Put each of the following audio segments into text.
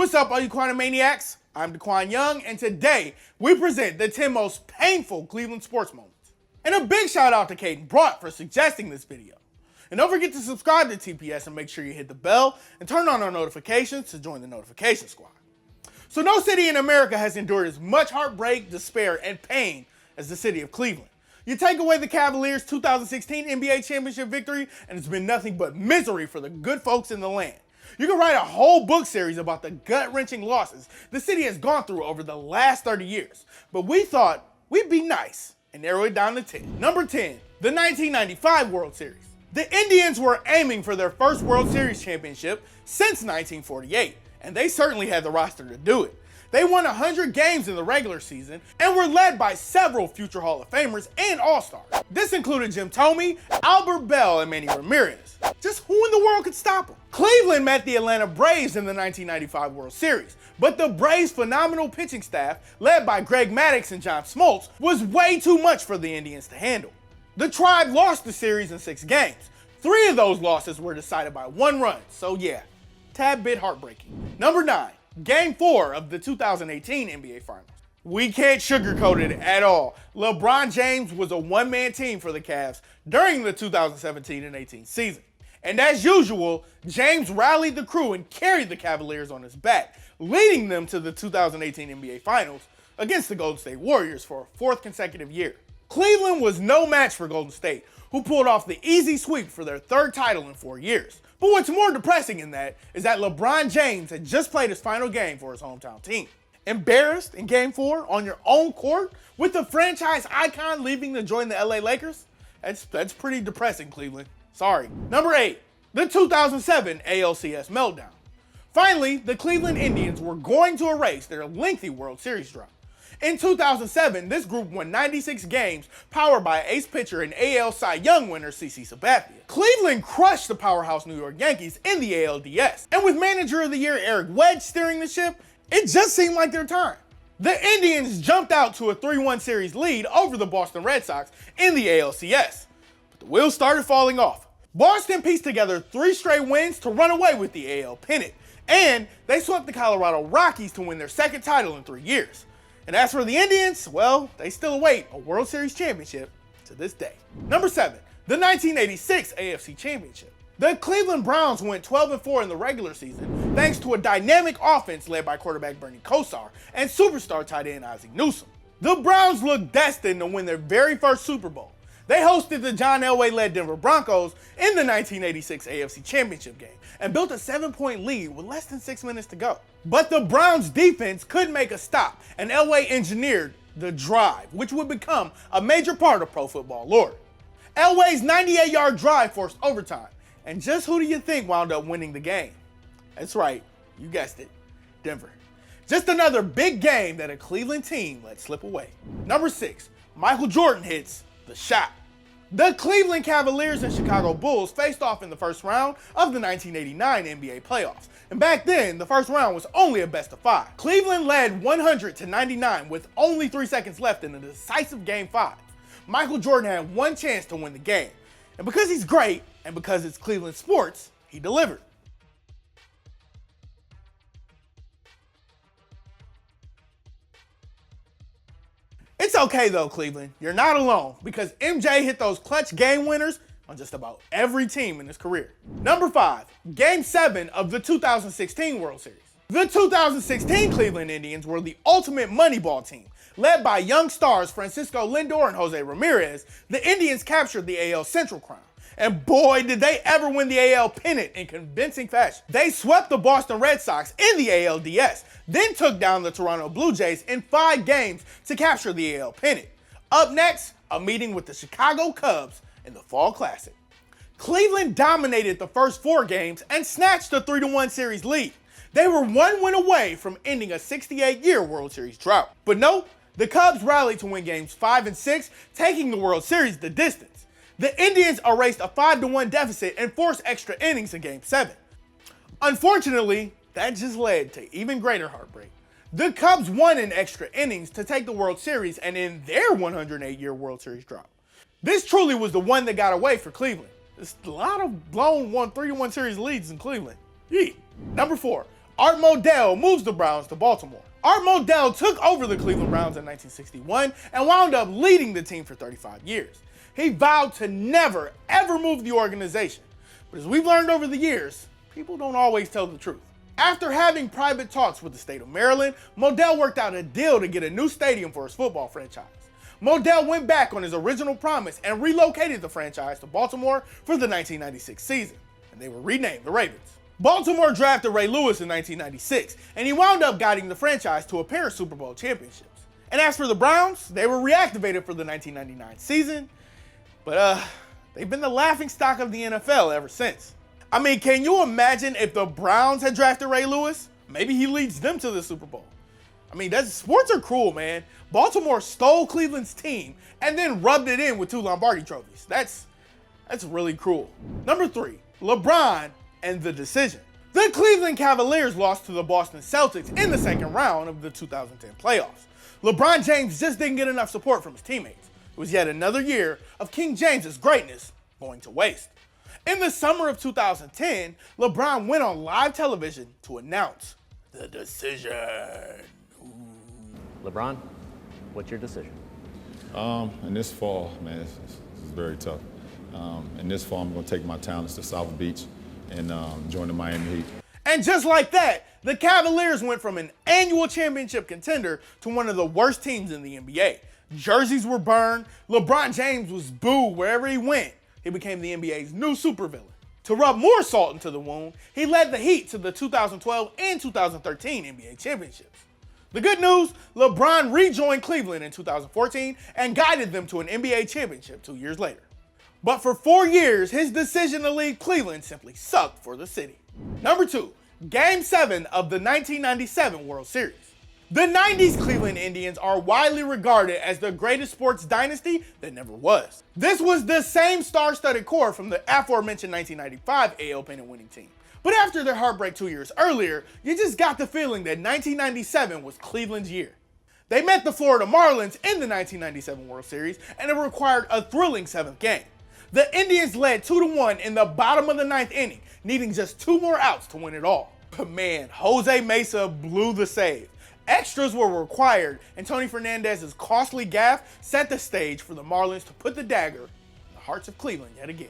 What's up, all you Quantum Maniacs? I'm DeQwan Young, and today we present the 10 most painful Cleveland sports moments. And a big shout out to Kaiden Braught for suggesting this video. And don't forget to subscribe to TPS and make sure you hit the bell and turn on our notifications to join the notification squad. So no city in America has endured as much heartbreak, despair, and pain as the city of Cleveland. You take away the Cavaliers' 2016 NBA championship victory, and it's been nothing but misery for the good folks in the land. You can write a whole book series about the gut-wrenching losses the city has gone through over the last 30 years. But we thought we'd be nice and narrow it down to 10. Number 10, the 1995 World Series. The Indians were aiming for their first World Series championship since 1948, and they certainly had the roster to do it. They won 100 games in the regular season and were led by several future Hall of Famers and All-Stars. This included Jim Thome, Albert Bell, and Manny Ramirez. Just who in the world could stop them? Cleveland met the Atlanta Braves in the 1995 World Series, but the Braves' phenomenal pitching staff, led by Greg Maddux and John Smoltz, was way too much for the Indians to handle. The Tribe lost the series in 6 games. 3 of those losses were decided by 1 run, so yeah, tad bit heartbreaking. Number 9. Game 4 of the 2018 NBA Finals. We can't sugarcoat it at all. LeBron James was a one-man team for the Cavs during the 2017 and 18 season. And as usual, James rallied the crew and carried the Cavaliers on his back, leading them to the 2018 NBA Finals against the Golden State Warriors for a 4th consecutive year. Cleveland was no match for Golden State, who pulled off the easy sweep for their 3rd title in 4 years. But what's more depressing in that is that LeBron James had just played his final game for his hometown team. Embarrassed in Game 4 on your own court with the franchise icon leaving to join the LA Lakers? That's pretty depressing, Cleveland. Sorry. Number 8, the 2007 ALCS meltdown. Finally, the Cleveland Indians were going to erase their lengthy World Series drought. In 2007, this group won 96 games, powered by ace pitcher and AL Cy Young winner CC Sabathia. Cleveland crushed the powerhouse New York Yankees in the ALDS, and with Manager of the Year Eric Wedge steering the ship, it just seemed like their time. The Indians jumped out to a 3-1 series lead over the Boston Red Sox in the ALCS, but the wheels started falling off. Boston pieced together 3 straight wins to run away with the AL pennant, and they swept the Colorado Rockies to win their 2nd title in 3 years. And as for the Indians, well, they still await a World Series championship to this day. Number 7, the 1986 AFC Championship. The Cleveland Browns went 12-4 in the regular season thanks to a dynamic offense led by quarterback Bernie Kosar and superstar tight end Isaac Newsom. The Browns looked destined to win their very first Super Bowl. They hosted the John Elway-led Denver Broncos in the 1986 AFC Championship game and built a 7-point lead with less than 6 minutes to go. But the Browns' defense couldn't make a stop, and Elway engineered the drive, which would become a major part of pro football lore. Elway's 98-yard drive forced overtime, and just who do you think wound up winning the game? That's right, you guessed it, Denver. Just another big game that a Cleveland team let slip away. Number 6, Michael Jordan hits the shot. The Cleveland Cavaliers and Chicago Bulls faced off in the first round of the 1989 NBA playoffs. And back then, the first round was only a best of 5. Cleveland led 100-99 with only 3 seconds left in the decisive Game 5. Michael Jordan had one chance to win the game. And because he's great, and because it's Cleveland sports, he delivered. It's okay though, Cleveland. You're not alone, because MJ hit those clutch game winners on just about every team in his career. Number 5, Game 7 of the 2016 World Series. The 2016 Cleveland Indians were the ultimate Moneyball team. Led by young stars Francisco Lindor and Jose Ramirez, the Indians captured the AL Central crown. And boy, did they ever win the AL pennant in convincing fashion. They swept the Boston Red Sox in the ALDS, then took down the Toronto Blue Jays in 5 games to capture the AL pennant. Up next, a meeting with the Chicago Cubs in the Fall Classic. Cleveland dominated the first 4 games and snatched a 3-1 series lead. They were 1 win away from ending a 68-year World Series drought. But no, the Cubs rallied to win games 5 and 6, taking the World Series the distance. The Indians erased a 5-1 deficit and forced extra innings in Game 7. Unfortunately, that just led to even greater heartbreak. The Cubs won in extra innings to take the World Series and end their 108-year World Series drought. This truly was the one that got away for Cleveland. There's a lot of blown 3-1 series leads in Cleveland. Number 4, Art Modell moves the Browns to Baltimore. Art Modell took over the Cleveland Browns in 1961 and wound up leading the team for 35 years. He vowed to never, ever move the organization. But as we've learned over the years, people don't always tell the truth. After having private talks with the state of Maryland, Modell worked out a deal to get a new stadium for his football franchise. Modell went back on his original promise and relocated the franchise to Baltimore for the 1996 season, and they were renamed the Ravens. Baltimore drafted Ray Lewis in 1996, and he wound up guiding the franchise to a pair of Super Bowl championships. And as for the Browns, they were reactivated for the 1999 season, but they've been the laughingstock of the NFL ever since. I mean, can you imagine if the Browns had drafted Ray Lewis? Maybe he leads them to the Super Bowl. I mean, sports are cruel, man. Baltimore stole Cleveland's team and then rubbed it in with 2 Lombardi trophies. That's really cruel. Number 3, LeBron and the decision. The Cleveland Cavaliers lost to the Boston Celtics in the second round of the 2010 playoffs. LeBron James just didn't get enough support from his teammates. It was yet another year of King James's greatness going to waste. In the summer of 2010, LeBron went on live television to announce the decision. LeBron, what's your decision? In this fall, man, this is very tough. In this fall, I'm going to take my talents to South Beach and join the Miami Heat. And just like that, the Cavaliers went from an annual championship contender to one of the worst teams in the NBA. Jerseys were burned. LeBron James was booed wherever he went. He became the NBA's new supervillain. To rub more salt into the wound, he led the Heat to the 2012 and 2013 NBA championships. The good news, LeBron rejoined Cleveland in 2014 and guided them to an NBA championship 2 years later. But for 4 years, his decision to leave Cleveland simply sucked for the city. Number 2, Game 7 of the 1997 World Series. The 90s Cleveland Indians are widely regarded as the greatest sports dynasty that never was. This was the same star-studded core from the aforementioned 1995 AL pennant winning team. But after their heartbreak 2 years earlier, you just got the feeling that 1997 was Cleveland's year. They met the Florida Marlins in the 1997 World Series, and it required a thrilling 7th game. The Indians led 2-1 in the bottom of the 9th inning, needing just 2 more outs to win it all. But man, Jose Mesa blew the save. Extras were required, and Tony Fernandez's costly gaffe set the stage for the Marlins to put the dagger in the hearts of Cleveland yet again.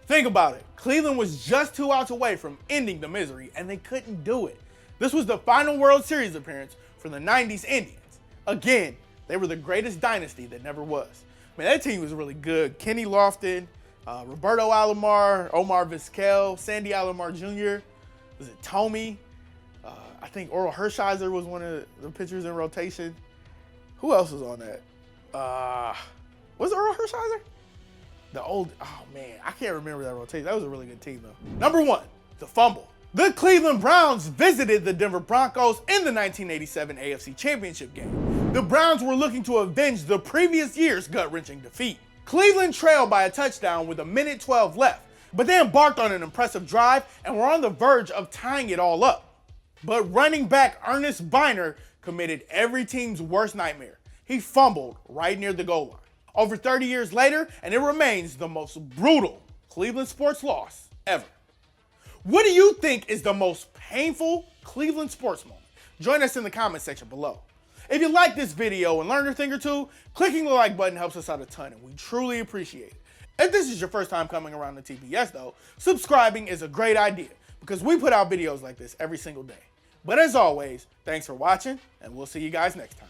Think about it. Cleveland was just 2 outs away from ending the misery, and they couldn't do it. This was the final World Series appearance for the 90s Indians. Again, they were the greatest dynasty that never was. Man, that team was really good. Kenny Lofton, Roberto Alomar, Omar Vizquel, Sandy Alomar Jr., was it Tommy? I think Oral Hershiser was one of the pitchers in rotation. Who else was on that? Was it Oral Hershiser? Oh man, I can't remember that rotation. That was a really good team though. Number 1, the fumble. The Cleveland Browns visited the Denver Broncos in the 1987 AFC Championship game. The Browns were looking to avenge the previous year's gut-wrenching defeat. Cleveland trailed by a touchdown with 1:12 left, but they embarked on an impressive drive and were on the verge of tying it all up. But running back Ernest Biner committed every team's worst nightmare. He fumbled right near the goal line. Over 30 years later, and it remains the most brutal Cleveland sports loss ever. What do you think is the most painful Cleveland sports moment? Join us in the comment section below. If you like this video and learned a thing or two, clicking the like button helps us out a ton, and we truly appreciate it. If this is your first time coming around the TBS though, subscribing is a great idea because we put out videos like this every single day. But as always, thanks for watching, and we'll see you guys next time.